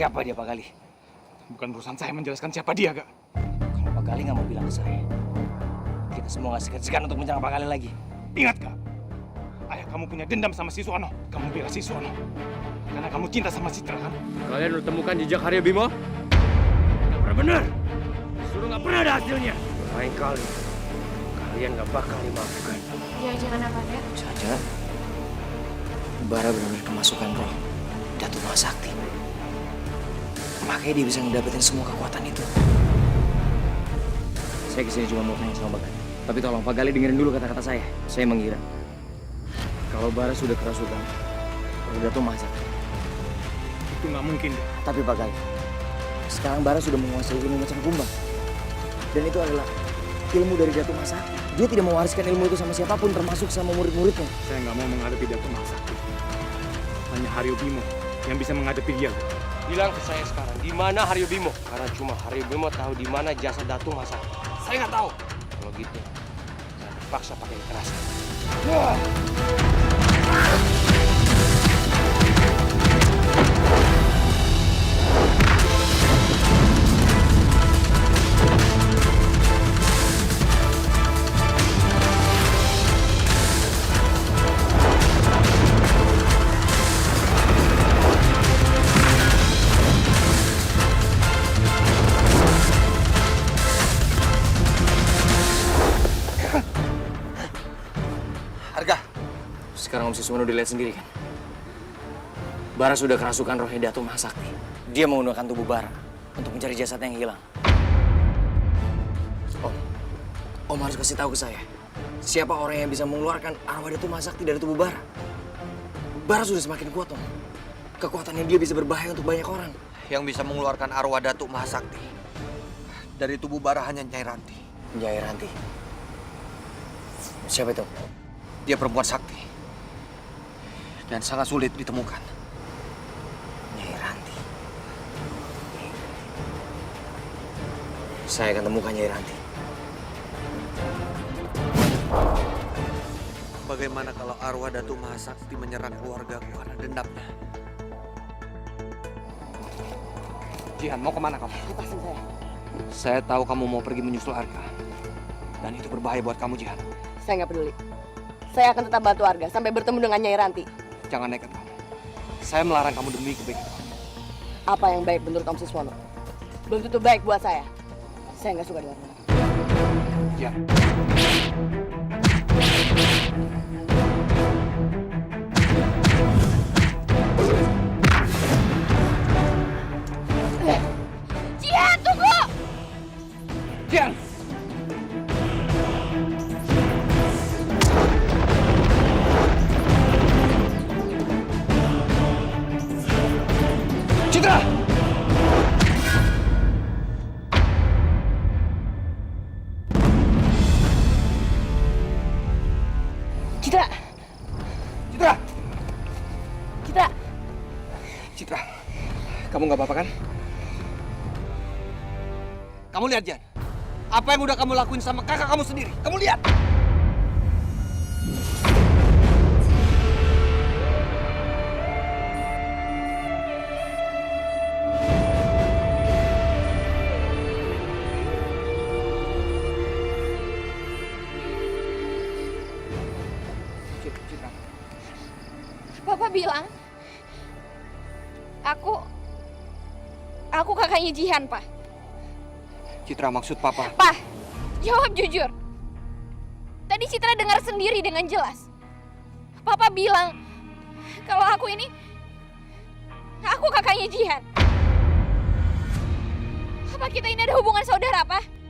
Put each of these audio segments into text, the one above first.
Siapa dia Pak Gali? Bukan urusan saya menjelaskan siapa dia, Kak. Kalau Pak Gali nggak mau bilang ke saya, kita semua nggak segan-segan untuk menyerang Pak Gali lagi. Ingat, Kak. Ayah kamu punya dendam sama si Suwono. Kamu bela si Suwono. Karena kamu cinta sama Citra, kan? Kalian udah temukan jejak Arya Bima? Nggak benar. Suruh nggak pernah ada hasilnya. Lain kali, kalian gak bakal dimaafkan. Jangan apa ya? Saja, Bara benar-benar kemasukan roh Datuk Mahasakti. Makanya dia bisa ngedapetin semua kekuatan itu. Saya kesini cuma mau tanya sama Pak Gali. Tapi tolong Pak Gali dengerin dulu kata-kata saya. Saya mengira kalau Bara sudah kerasukan roh Datuk Mahasakti. Itu nggak mungkin, Kak. Tapi Pak Gali, sekarang Bara sudah menguasai ilmu macam kumbang. Dan itu adalah ilmu dari Datuk Mahasakti. Dia tidak mewariskan ilmu itu sama siapapun, termasuk sama murid-muridnya. Saya nggak mau menghadapi Datuk Mahasakti. Hanya Haryo Bimo yang bisa menghadapi dia, Kak. Bilang ke saya sekarang, di mana Haryo Bimo? Karena cuma Haryo Bimo tahu di mana jasad Datuk Mahasakti. Saya nggak tahu. Kalau gitu, saya terpaksa pakai kekerasan. Harga. Sekarang Om Siswono dilihat sendiri kan. Bara sudah kerasukan rohnya Datuk Mahasakti. Dia menggunakan tubuh Bara untuk mencari jasad yang hilang. Om harus kasih tahu ke saya. Siapa orang yang bisa mengeluarkan arwah Datuk Mahasakti dari tubuh Bara? Bara sudah semakin kuat, Om. Kekuatannya dia bisa berbahaya untuk banyak orang. Yang bisa mengeluarkan arwah Datuk Mahasakti dari tubuh Bara hanya Nyai Ranti. Nyai Ranti. Siapa itu? Dia perempuan sakti dan sangat sulit ditemukan. Nyai Ranti. Saya akan temukan Nyai Ranti. Bagaimana kalau arwah Datuk Mahasakti menyerang keluargaku karena dendamnya? Jihan, mau kemana kamu? Lepasin saya. Saya tahu kamu mau pergi menyusul Arka. Dan itu berbahaya buat kamu, Jihan. Saya nggak peduli. Saya akan tetap bantu Arga sampai bertemu dengan Nyai Ranti. Jangan nekat kamu. Saya melarang kamu demi kebaikan kamu. Apa yang baik menurut Om Siswono? Belum tentu baik buat saya. Saya nggak suka dengan orang. Jihan. Jihan, tunggu! Jihan! Citra! Citra! Citra! Citra! Citra, kamu nggak apa-apa kan? Kamu lihat, Jan. Apa yang udah kamu lakuin sama kakak kamu sendiri? Kamu lihat! Citra. Papa bilang, aku kakaknya Jihan, Pak. Citra, maksud Papa. Pak, jawab jujur. Tadi Citra dengar sendiri dengan jelas. Papa bilang kalau aku kakaknya Jihan. Apa kita ini ada hubungan saudara, Pak?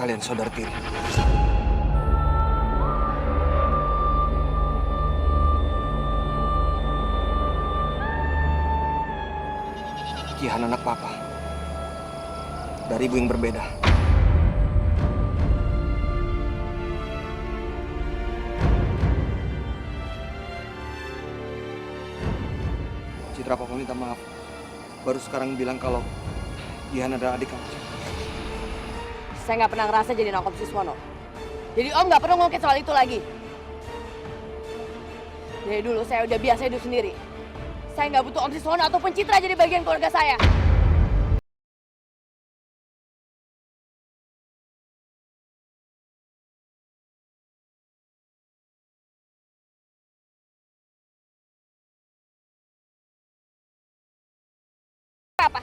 Kalian saudara tiri. Jihan anak Papa. Dari ibu yang berbeda. Citra, Papa minta maaf. Baru sekarang bilang kalau Gian adalah adik kamu. Saya nggak pernah ngerasa jadi anak Om Siswono. Jadi Om nggak perlu ngungkit soal itu lagi. Dari dulu saya udah biasa hidup sendiri. Saya nggak butuh Om Siswono ataupun Citra jadi bagian keluarga saya. Apa?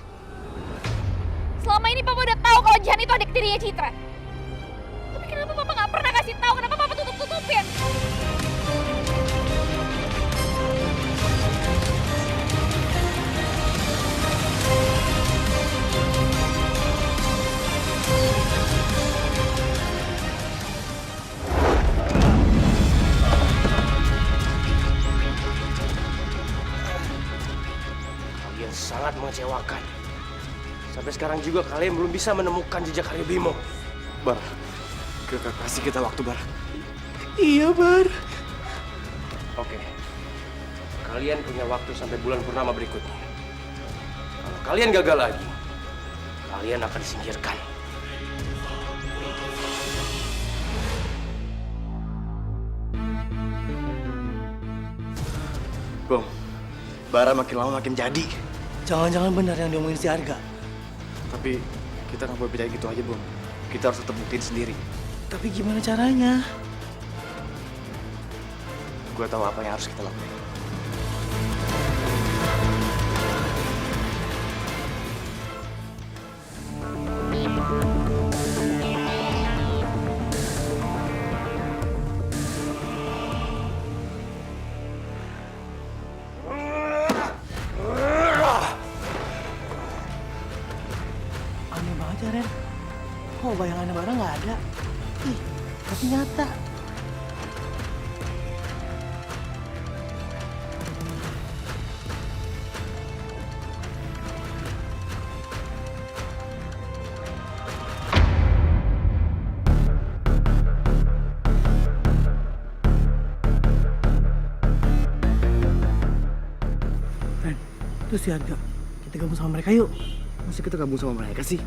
Selama ini Papa udah tahu kalau Jihan itu adik tirinya Citra. Tapi kenapa Papa nggak pernah kasih tahu? Kenapa Papa tutup-tutupin? Kalian sangat mengecewakan. Sampai sekarang juga kalian belum bisa menemukan jejak Aryo Bimo. Bar, kasih kita waktu, Bar. Iya, Bar. Oke. Kalian punya waktu sampai bulan purnama berikutnya. Kalau kalian gagal lagi, kalian akan disingkirkan. Bom, Bara makin lama makin jadi. Jangan-jangan benar yang diomongin si Arga. Tapi kita nggak boleh percaya gitu aja, Bom. Kita harus tetap buktiin sendiri. Tapi gimana caranya? Gue tahu apa yang harus kita lakukan. Aneh banget ya, Ren. Kok bayangannya barang nggak ada? Ih, tapi nyata. Ren, itu si Arga. Kita gabung sama mereka yuk. Masa kita gabung sama mereka sih?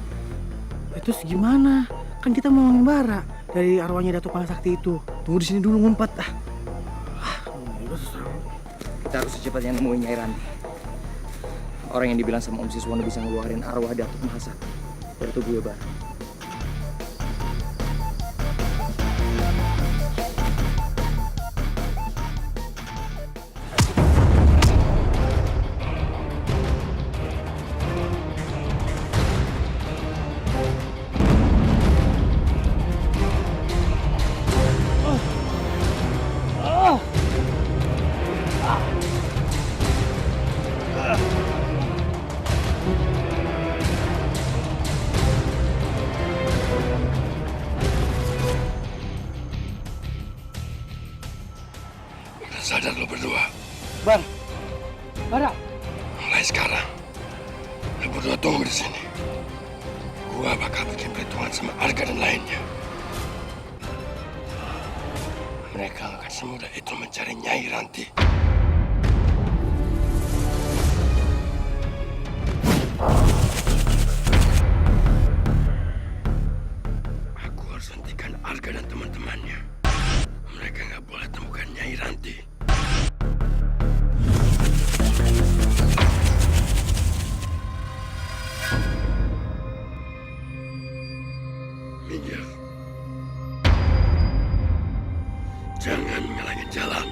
Terus gimana? Kan kita mau ngomongin Bara dari arwahnya Datuk Sakti itu. Tunggu di sini dulu ngumpet ah. Kita harus secepatnya nemuin Nyai Ranti. Orang yang dibilang sama Om Siswono bisa ngeluarin arwah Datuk Mahasakti dari tubuhnya Bara. Sadar lo berdua. Bara. Mulai sekarang, lo berdua tunggu di sini. Gua bakal bikin perhitungan sama Arga dan lainnya. Mereka akan semudah itu mencari Nyai Ranti. Aku harus hentikan Arga dan teman-temannya. Mereka nggak boleh temukan Nyai Ranti. Minggir. Jangan ngelangin jalan.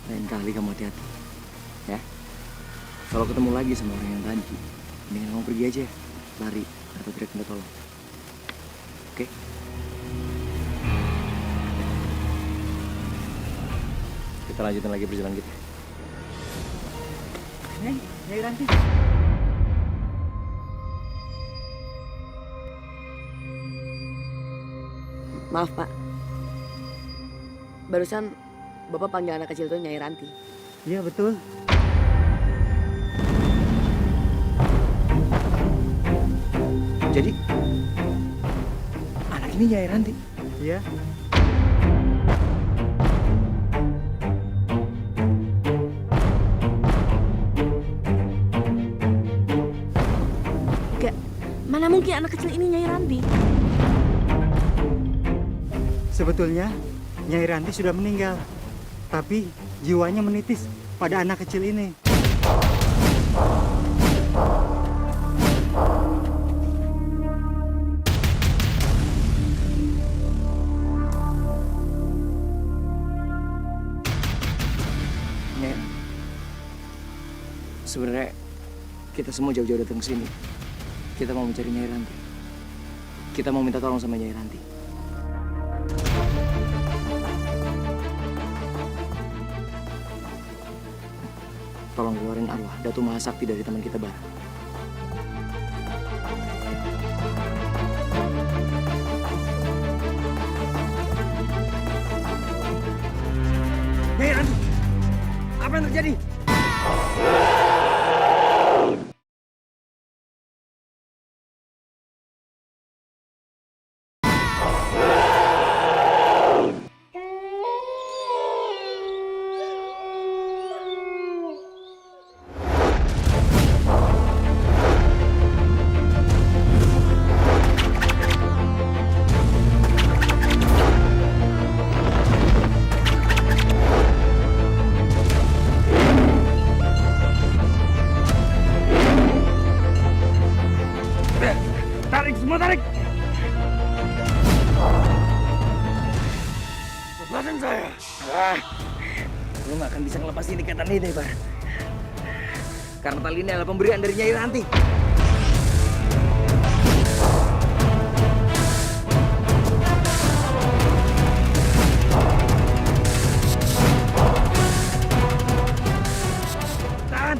Lain kali kamu hati-hati, ya. Kalau ketemu lagi sama orang yang tadi, Mendingan kamu pergi aja, lari atau teriak minta tolong. Oke? Kita lanjutin lagi perjalanan kita. Nyai Ranti. Maaf, Pak. Barusan Bapak panggil anak kecil itu Nyai Ranti. Iya betul. Jadi, anak ini Nyai Ranti. Iya. Enggak, mana mungkin anak kecil ini Nyai Ranti? Sebetulnya Nyai Ranti sudah meninggal, tapi jiwanya menitis pada anak kecil ini. Nyai, sebenarnya kita semua jauh-jauh datang ke sini. Kita mau mencari Nyai Ranti. Kita mau minta tolong sama Nyai Ranti. Tolong keluarin arwah Datu Mahasakti dari teman kita, Bar. Nyai Ranti, apa yang terjadi? Tarik, semua tarik! Lepaskan saya. Lu gak akan bisa ngelepasin ikatan ini, Bar. Karena tali ini adalah pemberian dari Nyai Ranti. Tahan!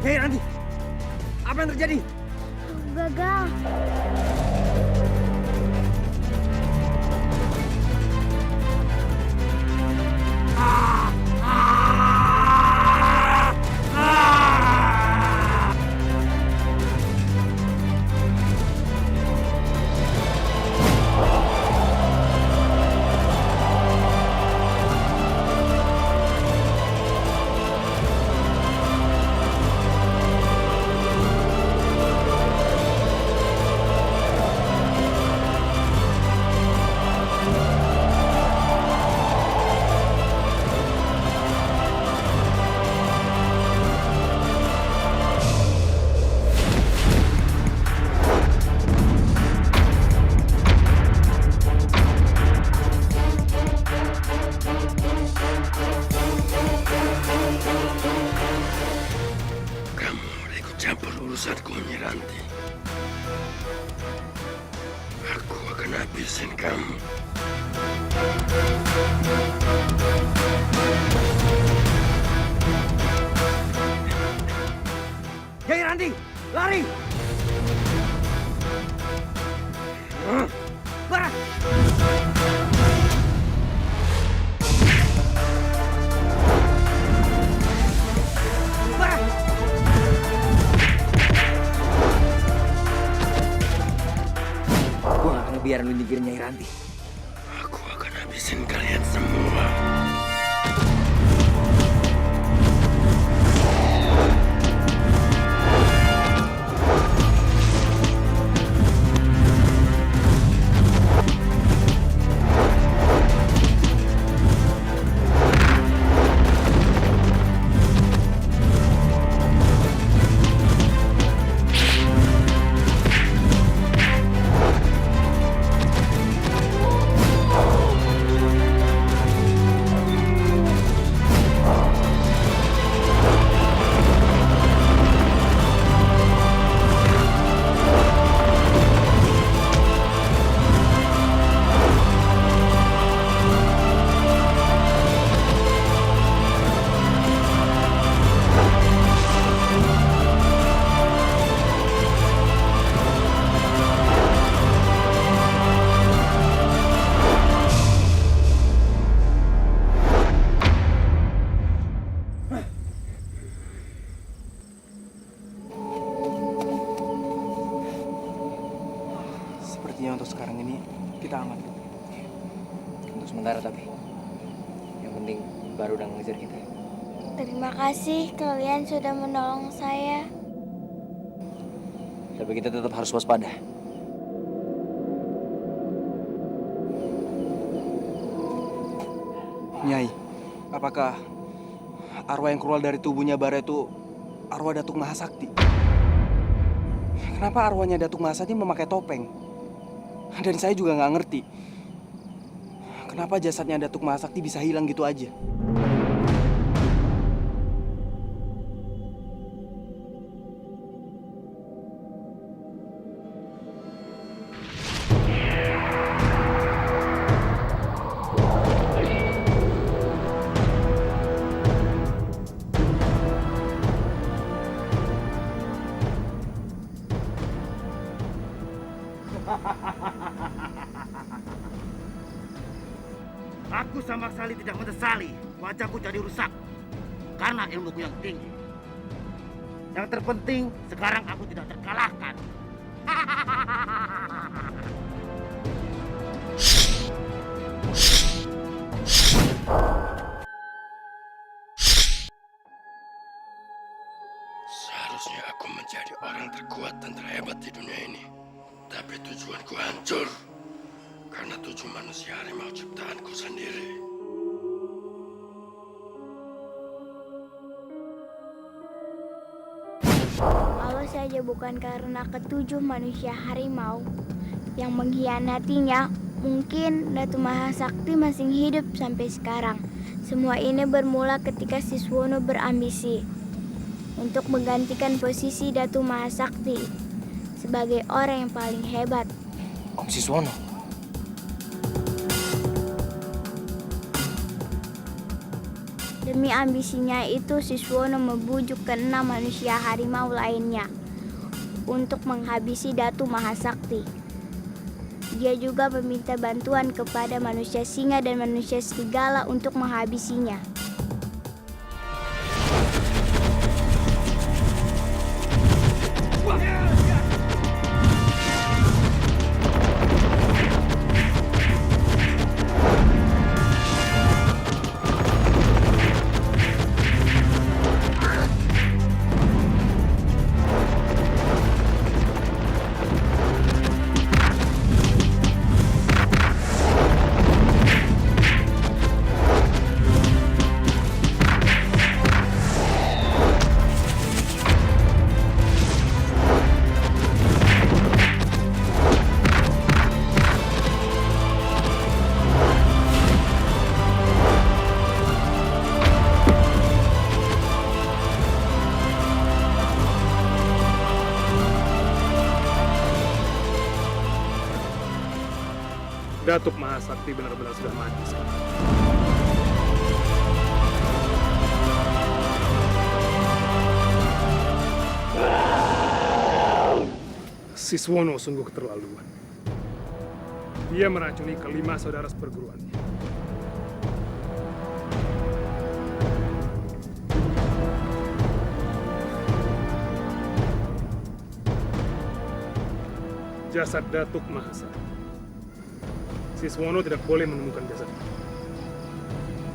Nyai Ranti, apa yang terjadi? Gagal. campur urusanku, Nyai Ranti. Aku akan habisin kamu. Nyai Ranti, lari! Gue gak akan biarin lu nyingkirin Nyai Ranti. Aku akan habisin kalian semua. Sepertinya untuk sekarang ini kita aman. Untuk sementara tapi. Yang penting baru udah ngejar kita. Terima kasih kalian sudah menolong saya. Tapi kita tetap harus waspada. Nyai, apakah arwah yang keluar dari tubuhnya Bara itu arwah Datuk Mahasakti? Kenapa arwahnya Datuk Mahasakti memakai topeng? Dan saya juga nggak ngerti. Kenapa jasadnya Datuk Mahasakti bisa hilang gitu aja? Aku sama sekali tidak menyesali wajahku jadi rusak karena ilmuku yang tinggi. Yang terpenting sekarang aku tidak terkalahkan. Seharusnya aku menjadi orang terkuat dan terhebat di dunia ini. Tapi tujuanku hancur. Karena 7 manusia harimau ciptaanku sendiri. Kalau saja bukan karena ketujuh manusia harimau yang mengkhianatinya, mungkin Datu Mahasakti masih hidup sampai sekarang. Semua ini bermula ketika Siswono berambisi untuk menggantikan posisi Datu Mahasakti sebagai orang yang paling hebat. Om Siswono. Demi ambisinya itu, Siswono membujuk ke-6 manusia harimau lainnya untuk menghabisi Datu Mahasakti. Dia juga meminta bantuan kepada manusia singa dan manusia serigala untuk menghabisinya. Datuk Mahasakti benar-benar sudah mati sekarang. Siswono sungguh keterlaluan. Dia meracuni kelima saudara seperguruannya. jasad Datuk Mahasakti. Siswono tidak boleh menemukan jasad.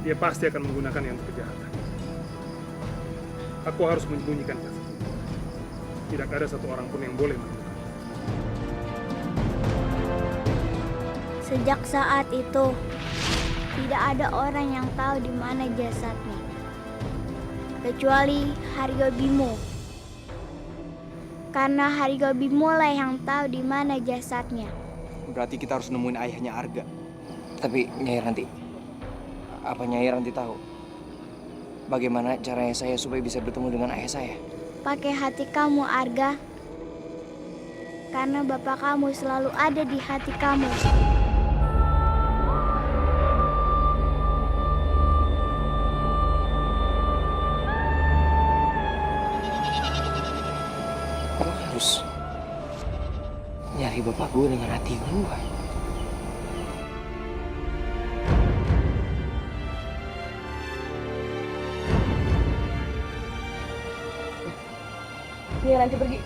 Dia pasti akan menggunakannya untuk kejahatan. Aku harus menyembunyikan jasad. Tidak ada satu orang pun yang boleh menemukan. Sejak saat itu, tidak ada orang yang tahu di mana jasadnya. Kecuali Haryo Bimo. Karena Haryo Bimo lah yang tahu di mana jasadnya. Berarti kita harus nemuin ayahnya Arga. Tapi Nyai Ranti, apa Nyai Ranti tahu bagaimana caranya saya supaya bisa bertemu dengan ayah saya? Pakai hati kamu, Arga. Karena bapak kamu selalu ada di hati kamu. Gue harus nyari bapak gue dengan hati gue. Nih nanti pergi.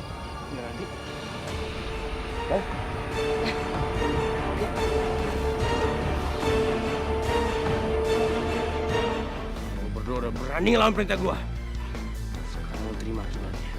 Lu berdua udah berani ngelawan perintah gua. Sekarang lu terima akibatnya.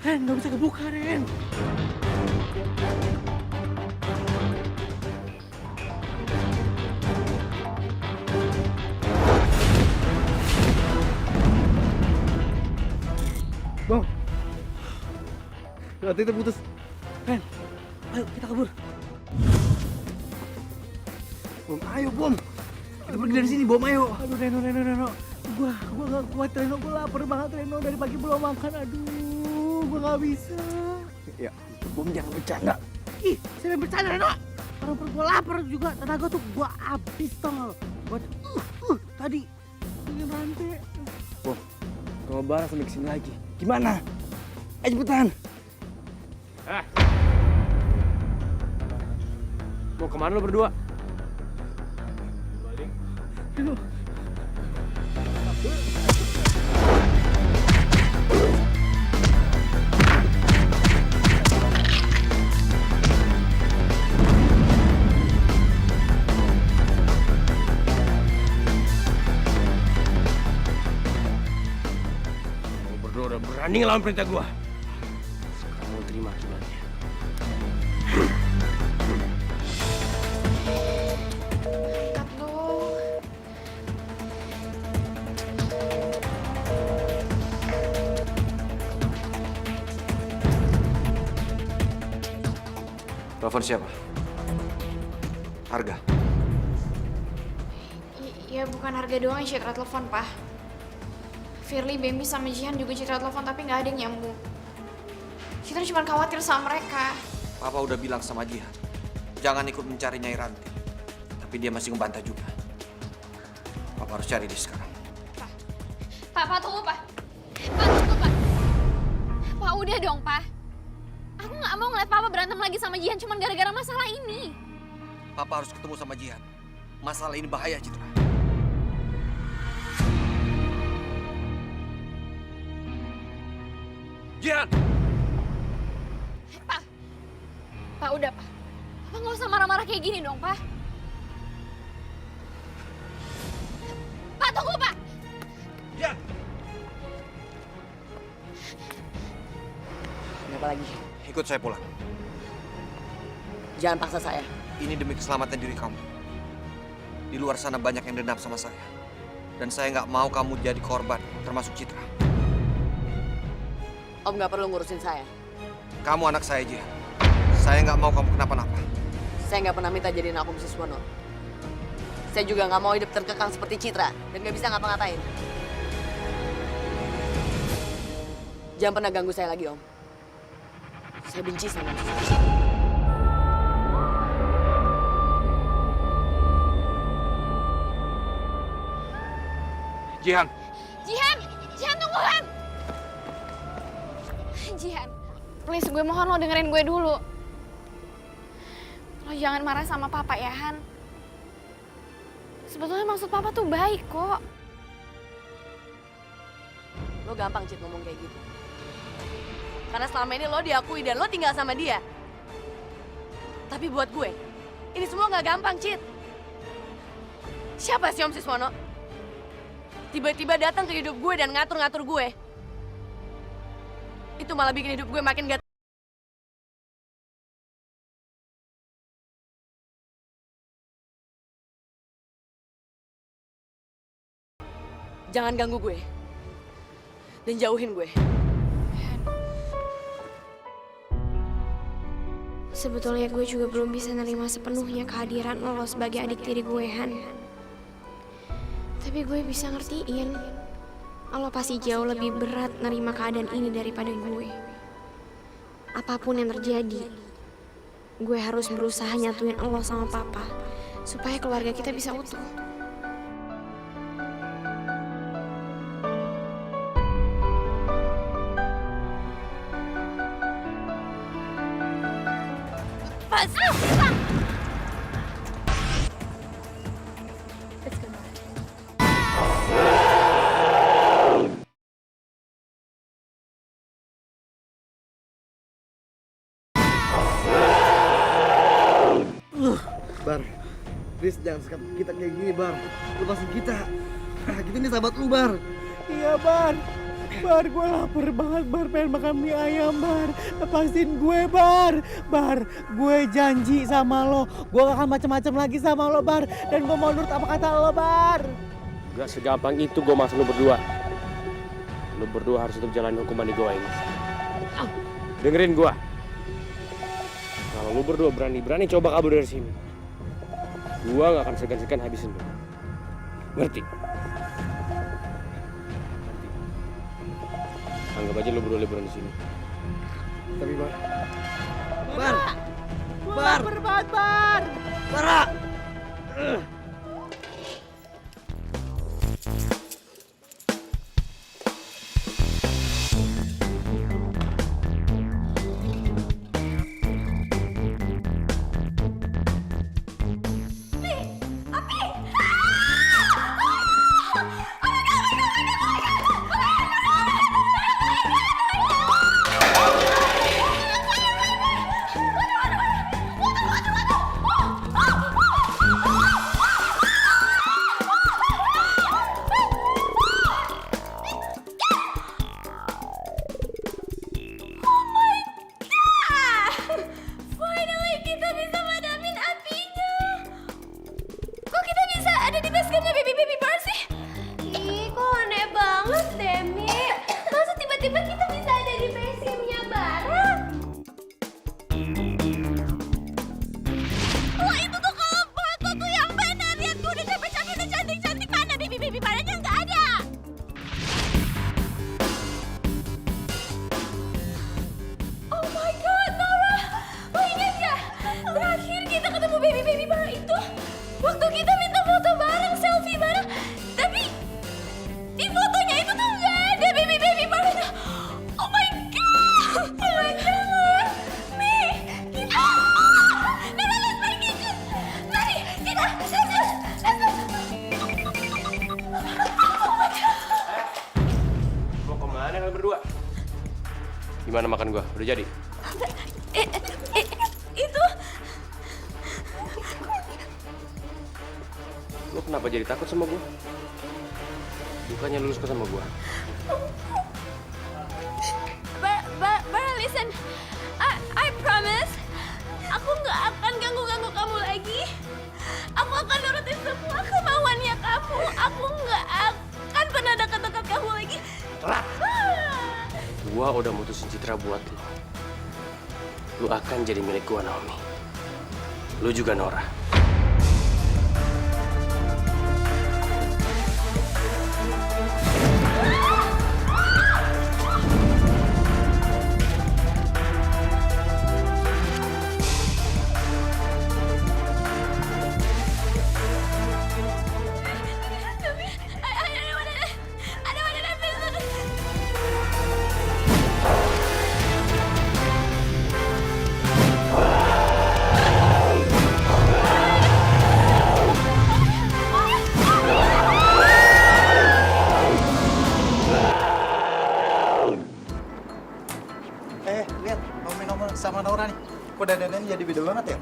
Ren, nggak bisa kebuka, Ren. Bom, rantai terputus. Ren, ayo kita kabur. Bom, ayo Bom. Kita pergi dari sini, Bom, ayo. Aduh, Reno. Gua gak kuat, Reno. Gua lapar banget, Reno. Dari pagi belum makan. Aduh, gua gak bisa. Ya, Bom jangan bercanda. Ih, saya main bercanda, Reno. Orang perut gua lapar juga. Tenaga tuh gua habis, tau. Buat, tadi. Ingin rantai. Bom, kalau Bara sampai kesini lagi, gimana? Ayo cepetan. Mau kemana lu berdua? Reno. Lu berdua udah berani ngelawan perintah gua. Sekarang lu terima akibatnya. Angkat dong. Telepon siapa? Harga. Ya bukan harga doang yang Citra telepon, Pak. Firly, Bambi, sama Jihan juga Citra telepon tapi nggak ada yang nyambung. Citra cuma khawatir sama mereka. Papa udah bilang sama Jihan, jangan ikut mencari Nyai Ranti. Tapi dia masih ngebantah juga. Papa harus cari dia sekarang. Pak, tunggu, Pak. Pak, tunggu, Pak. Pak, udah dong, Pak. Aku nggak mau ngeliat Papa berantem lagi sama Jihan cuma gara-gara masalah ini. Papa harus ketemu sama Jihan. Masalah ini bahaya, Citra. Jihan! Pak, udah, Pak. Pak nggak usah marah-marah kayak gini dong, Pak. Pak, tunggu, Pak. Jihan! Kenapa lagi? Ikut saya pulang. Jangan paksa saya. Ini demi keselamatan diri kamu. Di luar sana banyak yang dendam sama saya. Dan saya nggak mau kamu jadi korban, termasuk Citra. Om nggak perlu ngurusin saya. Kamu anak saya, Jihan. Saya nggak mau kamu kenapa-napa. Saya nggak pernah minta jadiin aku Siswono. Saya juga nggak mau hidup terkekang seperti Citra dan nggak bisa ngapa-ngapain. Jangan pernah ganggu saya lagi, Om. Saya benci sama Siswono. Jihan! Jihan, tunggu, Han. Jihan, please gue mohon lo dengerin gue dulu. Lo jangan marah sama papa ya, Han. Sebetulnya maksud papa tuh baik kok. Lo gampang, Cid, ngomong kayak gitu. Karena selama ini lo diakui dan lo tinggal sama dia. Tapi buat gue, ini semua nggak gampang, Cid. Siapa sih Om Siswono? Tiba-tiba datang ke hidup gue dan ngatur-ngatur gue. Itu malah bikin hidup gue makin gak... Jangan ganggu gue. Dan jauhin gue. Sebetulnya gue juga belum bisa nerima sepenuhnya kehadiran lo sebagai adik tiri gue, Han. Tapi gue bisa ngertiin, lo pasti jauh lebih berat nerima keadaan ini daripada gue. Apapun yang terjadi, gue harus berusaha nyatuin lo sama papa, supaya keluarga kita bisa utuh. Bar, please jangan sekap kita kayak gini, Bar. Lepasin kita. Kita ini sahabat lu, Bar. Iya, Bar. Bar, gue lapar banget, Bar. Pengen makan mie ayam, Bar. Lepasin gue, Bar. Bar, gue janji sama lo. Gue gak akan macam-macam lagi sama lo, Bar. Dan gue mau nurut apa kata lo, Bar. Gak segampang itu gue masuk lu berdua. Lu berdua harus tetap jalanin hukuman di gua ini. Dengerin gua. Kalau lu berdua berani coba kabur dari sini, gua gak akan segan-segan habisin lu. Ngerti? Anggap aja lu berdua liburan di sini. Tapi Bar. Bar. Gue lapar banget, Bar. Bara. Finally kita bisa madamin apinya. Kok kita bisa ada di basecampnya baby bar sih? Ih, kok aneh banget, Demi. Masa tiba-tiba kita bisa ada di basecampnya Bara? Wah itu tuh kalau foto tuh yang benar. Lihat gue udah capek-capek udah cantik-cantik. Mana baby barnya nggak ada. Oh my god, Nora. Lo ingat gak? Terakhir kita ketemu baby bar itu waktu kita minta foto bareng, selfie bareng. Tapi di fotonya itu tuh nggak ada baby barnya. Oh my god. Oh my god. Mi, kita. Nora, let's pergi. Mari, kita. Let's go. Oh my god. Mau kemana kalian berdua? Gimana makan gua? Udah jadi? Itu Lu kenapa jadi takut sama gua? Bukannya lu suka sama gua? Bara, listen. I promise. Aku nggak akan ganggu kamu lagi. Aku akan nurutin semua kemauannya kamu. Aku nggak akan pernah dekat-dekat kamu lagi. Gua udah mutusin Citra buat lu. Lu akan jadi milik gua, Naomi. Lu juga, Nora. I don't wanna sama Naura nih. Kok dandannya jadi beda banget ya?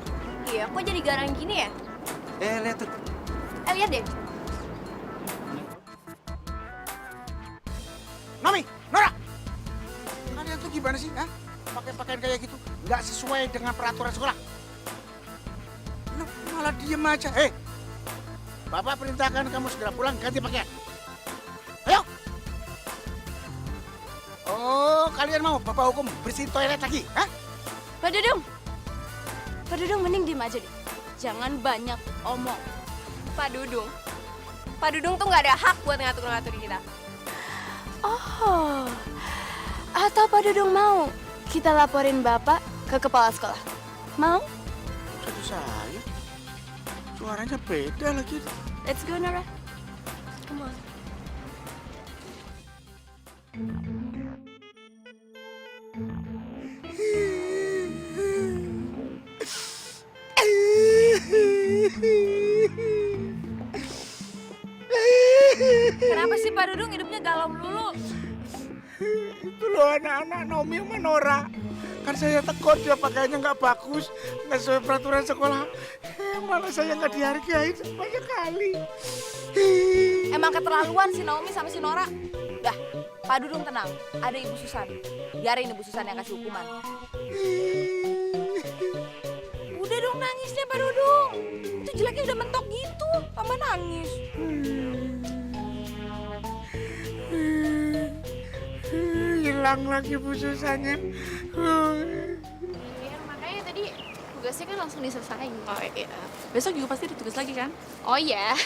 Iya, kok jadi garang gini ya? Lihat tuh. Lihat deh. Nami, Nora! Kalian tuh gimana sih? Hah? Pakai pakaian kayak gitu. Nggak sesuai dengan peraturan sekolah. Malah diem aja. Bapak perintahkan kamu segera pulang ganti pakaian. Ayo! Oh, kalian mau Bapak hukum bersihin toilet lagi? Hah? Pak Dudung! Pak Dudung mending diem aja deh. Jangan banyak omong. Pak Dudung tuh nggak ada hak buat ngatur-ngaturin kita. Oh, atau Pak Dudung mau kita laporin Bapak ke kepala sekolah? Mau? Satu saya. Suaranya beda lagi. Let's go, Nora. Come on. Kenapa sih Pak Dudung hidupnya galau melulu? Itu loh anak-anak Naomi sama Nora. Kan saya tegur dia pakaiannya nggak bagus, nggak sesuai peraturan sekolah. Malah saya nggak dihargai banyak kali. Emang keterlaluan si Naomi sama si Nora. Udah, Pak Dudung tenang. Ada Ibu Susan. Biarin Ibu Susan yang kasih hukuman. Udah dong nangisnya Pak Dudung. Itu jeleknya udah mentok gitu. Tambah nangis. Hilang lagi Bu Susannya. Iya, makanya tadi tugasnya kan langsung diselesain. Oh iya. Besok juga pasti ada tugas lagi kan? Oh iya.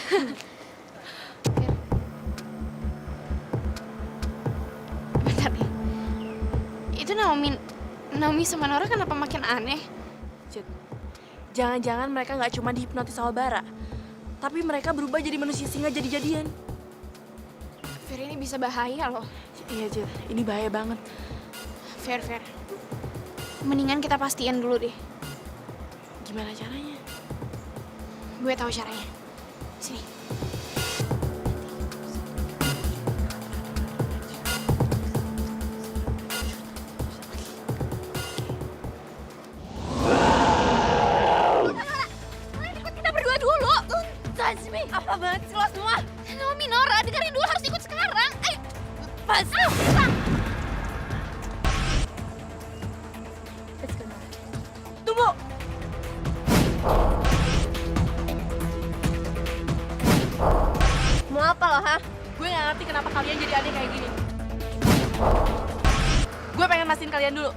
Bentar nih. Itu Naomi sama Nora kenapa makin aneh? Cid, jangan-jangan mereka nggak cuma dihipnotis sama Bara, tapi mereka berubah jadi manusia singa jadi-jadian. Fer, ini bisa bahaya loh. Iya, Cid. Ini bahaya banget. Fer. Mendingan kita pastiin dulu deh. Gimana caranya? Gue tahu caranya. Sini. Kita berdua dulu. Touch me. Apa banget sih lo semua? Naomi, Nora, dengerin dulu harus ikut sekarang. Ayo. Pas. Tunggu! Mau apa lo, ha? Gue gak ngerti kenapa kalian jadi adik kayak gini. Gue pengen mastiin kalian dulu.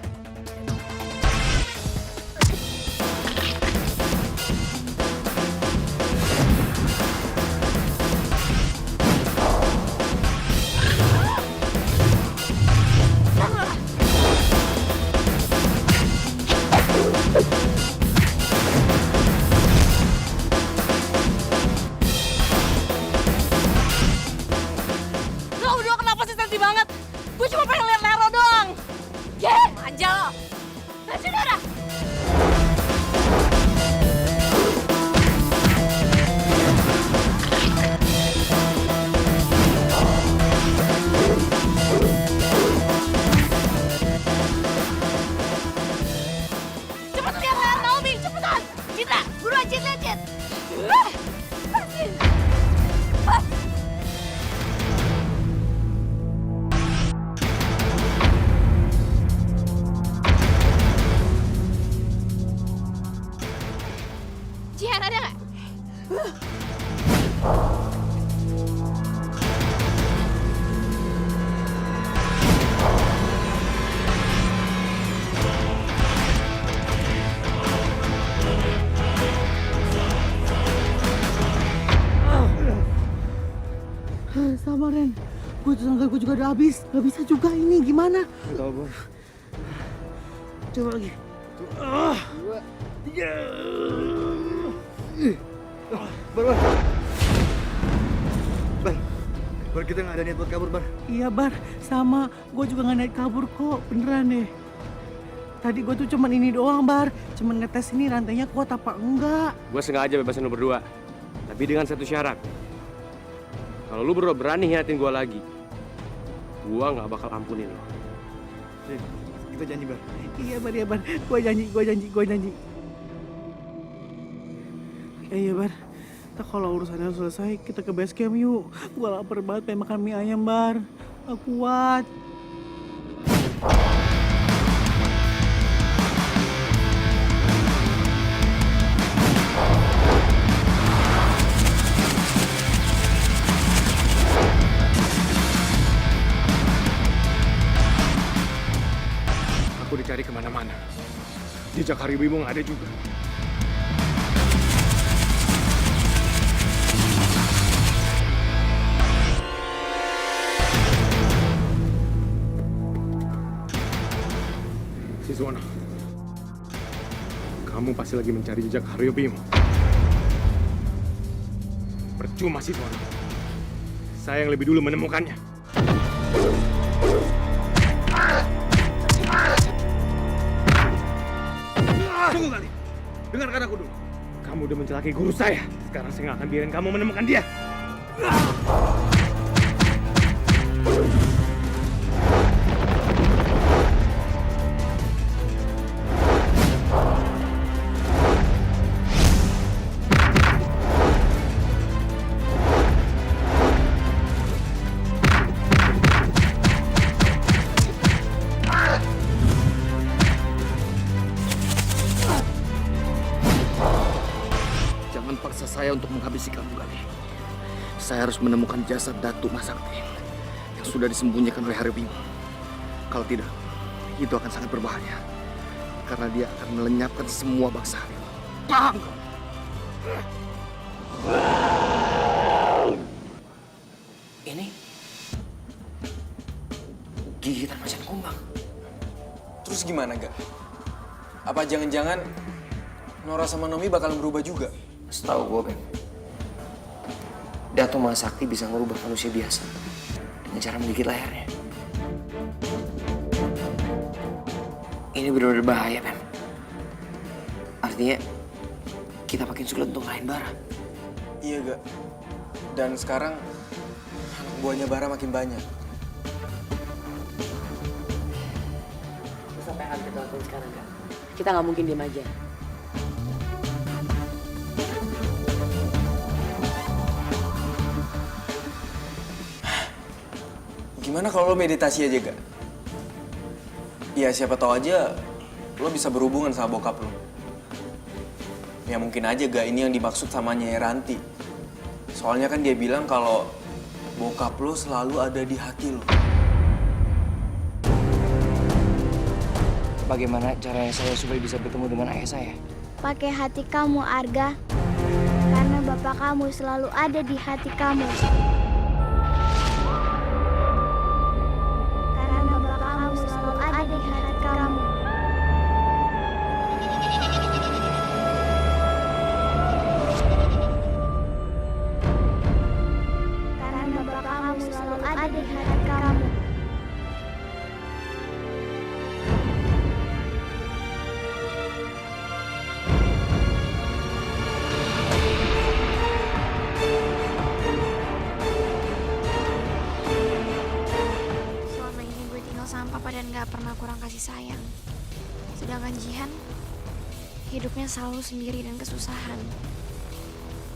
Lo berdua kenapa sih sensi banget? Gue cuma pengen lihat Nero doang. Aja lo. Masih Nora. Cepet lihat Naomi, cepetan! Citra, buruan Citra, Cit. Pasti. Jihan, ada nggak? Sabar Ren, gue tenaga gue juga udah habis. Gak bisa juga ini, gimana? Gak tau, Bar. Coba lagi. Bar. Bar, kita gak ada niat buat kabur, Bar. Iya Bar, sama. Gue juga gak naik kabur kok, beneran deh. Tadi gue tuh cuman ini doang Bar, cuman ngetes ini rantainya kuat apa enggak. Gue sengaja bebasin lu berdua, tapi dengan satu syarat. Kalau lu berdua berani hianatin gue lagi, gue nggak bakal ampunin lu. Kita janji, Bar. Iya, Bar, iya, Bar. Gue janji. Iya, Bar. Kita kalau urusannya selesai, kita ke base camp yuk. Gue lapar banget, pengen makan mie ayam, Bar. Gak kuat. Aku dicari kemana-mana. Jejak Harimau nggak ada juga. Siswana, kamu pasti lagi mencari jejak Harimau. Percuma, Siswana. Saya yang lebih dulu menemukannya. Tunggu kali, dengarkan aku dulu. Kamu udah mencelakai guru saya. Sekarang saya nggak akan biarin kamu menemukan dia. Paksa saya untuk menghabisi kamu kali. Saya harus menemukan jasad Datuk Masakti yang sudah disembunyikan oleh Harimau. Kalau tidak, itu akan sangat berbahaya karena dia akan melenyapkan semua bangsa harimau. Paham kau? Ini gigitan macan kumbang. Terus gimana, Gak? Apa jangan-jangan Nora sama Nomi bakal berubah juga? Setahu gue, Ben, Datuk Masakti bisa merubah manusia biasa dengan cara menggigit lehernya. Ini benar-benar bahaya, Ben. Artinya, kita makin sulit untuk ngalahin Bara. Iya, Gak. Dan sekarang, anak buahnya Bara makin banyak. Terus apa yang harus kita lakuin sekarang, Kak? Kita nggak mungkin diem aja. Gimana kalau lo meditasi aja, Gak? Ya siapa tahu aja lo bisa berhubungan sama bokap lo. Ya mungkin aja, Gak, ini yang dimaksud sama Nyai Ranti. Soalnya kan dia bilang kalau bokap lo selalu ada di hati lo. Bagaimana caranya saya supaya bisa bertemu dengan ayah saya? Pakai hati kamu, Arga. Karena bapak kamu selalu ada di hati kamu. Sayang. Sedangkan Jihan hidupnya selalu sendiri dan kesusahan.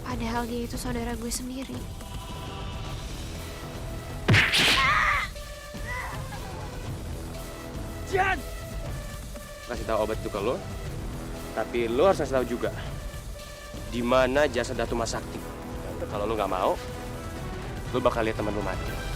Padahal dia itu saudara gue sendiri. Jihan! Kasih tahu obat itu ke lo, tapi lo harus kasih tahu juga di mana jasad Datuk Masakti. Kalau lo nggak mau, lo bakal lihat teman lo mati.